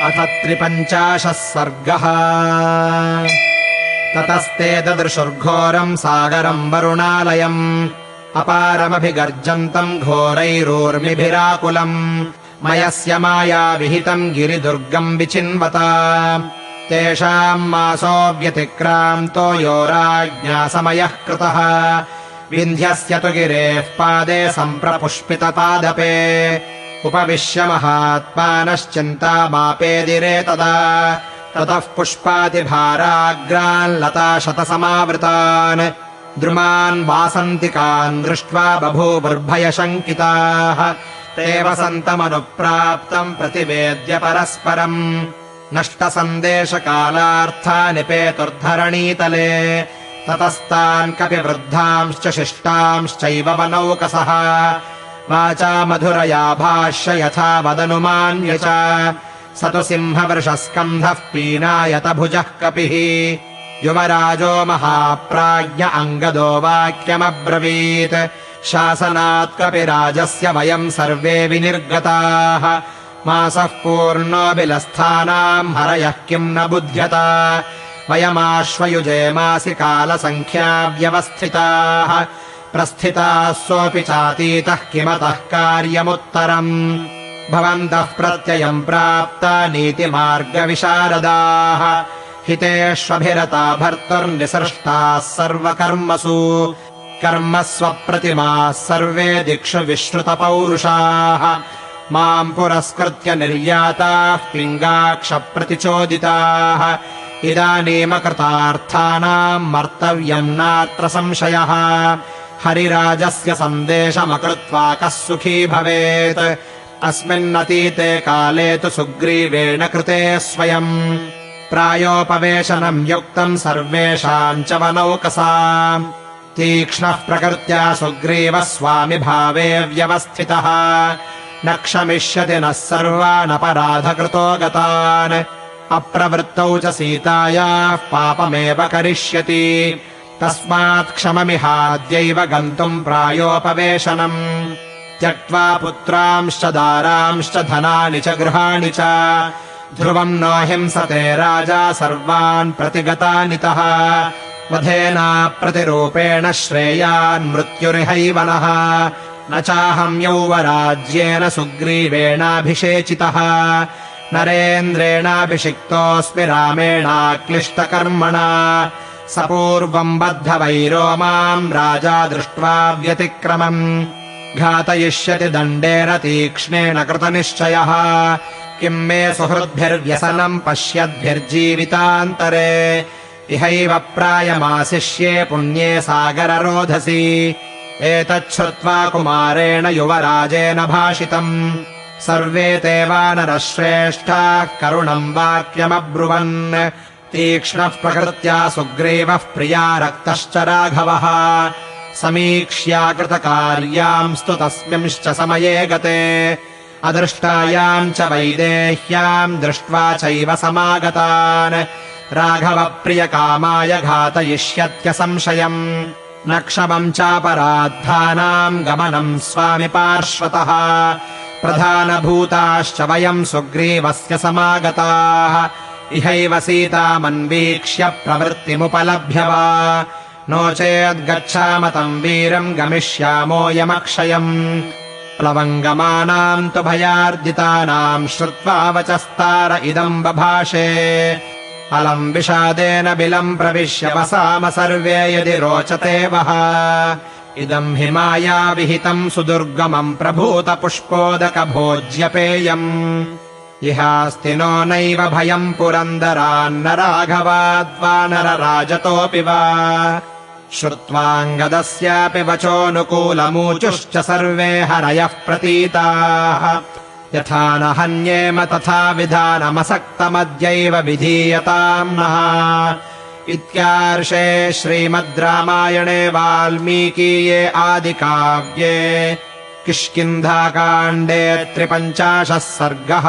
अथ 53 सर्गः। ततस्ते ददृशुर्घोरम् सागरम् वरुणालयम् अपारमभिगर्जन्तम् घोरैरूर्मिभिराकुलम् मयस्य माया विहितम् गिरिदुर्गम् विचिन्वता तेषाम् मासो व्यतिक्रान्तो यो राज्ञा समयः कृतः विन्ध्यस्य तु गिरेः पादे सम्प्रपुष्पितपादपे उपविश्य महात्मानश्चिन्तामापेदिरे तदा ततः पुष्पातिभाराग्रान् लताशतसमावृतान् द्रुमान् वासन्तिकान् दृष्ट्वा बभूवुर्भयशङ्किताः ते वसन्तमनुप्राप्तम् प्रतिवेद्य परस्परम् नष्टसन्देशकालार्था निपेतुर्धरणीतले ततस्तान् कपिवृद्धांश्च शिष्टांश्चैव वनौकसः वाचा मधुरया भाष्य यथा वदनुमान्य च स तु सिंहवृषस्कन्धः पीनायत भुजः कपिः युवराजो महाप्राज्ञ अङ्गदो वाक्यमब्रवीत् शासनात् कपिराजस्य वयम् सर्वे विनिर्गताः मासः पूर्णो बिलस्थानाम् हरयः किम् न बुध्यता वयमाश्वयुजे मासि कालसङ्ख्या व्यवस्थिताः प्रस्थिताः सोऽपि चातीतः किमतः कार्यमुत्तरम् भवन्तः प्रत्ययम् प्राप्ता नीतिमार्गविशारदाः हितेष्वभिरता भर्तुर्निसृष्टाः सर्वकर्मसु कर्मस्वप्रतिमाः सर्वे दिक्षु विश्रुतपौरुषाः माम् पुरस्कृत्य निर्याताः पिङ्गाक्षप्रतिचोदिताः इदानीमकृतार्थानाम् मर्तव्यम् नात्र संशयः हरिराजस्य सन्देशमकृत्वा कः सुखी भवेत् अस्मिन्नतीते काले तु सुग्रीवेण कृते स्वयम् प्रायोपवेशनम् युक्तम् सर्वेषाम् च वनौकसाम् तीक्ष्णः प्रकृत्या सुग्रीवः स्वामिभावे व्यवस्थितः न क्षमिष्यति नः सर्वानपराधकृतो गतान् अप्रवृत्तौ च सीतायाः पापमेव करिष्यति तस्मात् क्षममिहाद्यैव गन्तुम् प्रायोपवेशनम् त्यक्त्वा पुत्रांश्च दारांश्च धनानि च गृहाणि च ध्रुवम् नो हिंसते राजा सर्वान् प्रतिगतानितः वधेनाप्रतिरूपेण श्रेयान् मृत्युरिहैव नः न चाहम् यौवराज्येन सुग्रीवेणाभिषेचितः नरेन्द्रेणाभिषिक्तोऽस्मि रामेणाक्लिष्टकर्मणा स पूर्वम् बद्धवैरो माम् राजा दृष्ट्वा व्यतिक्रमम् घातयिष्यति दण्डेन तीक्ष्णेन कृतनिश्चयः किम् मे सुहृद्भिर्व्यसनम् पश्यद्भिर्जीवितान्तरे इहैव प्रायमाशिष्ये पुण्ये सागररोधसी एतच्छ्रुत्वा कुमारेण युवराजेन भाषितम् सर्वे ते वानरश्रेष्ठाः करुणम् वाक्यमब्रुवन् तीक्ष्णः प्रकृत्या सुग्रीवः प्रिया रक्तश्च राघवः समीक्ष्याकृतकार्यांस्तु तस्मिंश्च समये गते अदृष्टायाम् च वैदेह्याम् दृष्ट्वा चैव समागतान् राघवप्रियकामाय घातयिष्यत्यसंशयम् न क्षमम् चापराधानाम् गमनम् स्वामि पार्श्वतः प्रधानभूताश्च वयम् सुग्रीवस्य समागताः इहैव सीतामन्वीक्ष्य प्रवृत्तिमुपलभ्य वा नो चेद्गच्छाम तम् वीरम् गमिष्यामोऽयमक्षयम् प्लवङ्गमानाम् तु भयार्दितानाम् श्रुत्वा वचस्तार इदम् बभाषे अलम् विषादेन बिलम् प्रविश्य वसाम सर्वे यदि रोचते वः इदम् हि माया विहितम् सुदुर्गमम् प्रभूतपुष्पोदकभोज्यपेयम् इहास्ति नो नैव भयम् पुरन्दरान्न राघवाद्वानरराजतोऽपि वा श्रुत्वाङ्गदस्यापि वचोऽनुकूलमूचुश्च सर्वे हरयः प्रतीताः यथा न हन्येम तथा विधानमसक्तमद्यैव विधीयताम् नः इत्यार्षे श्रीमद् रामायणे वाल्मीकीये आदिकाव्ये किष्किन्धाकाण्डे 53 सर्गः।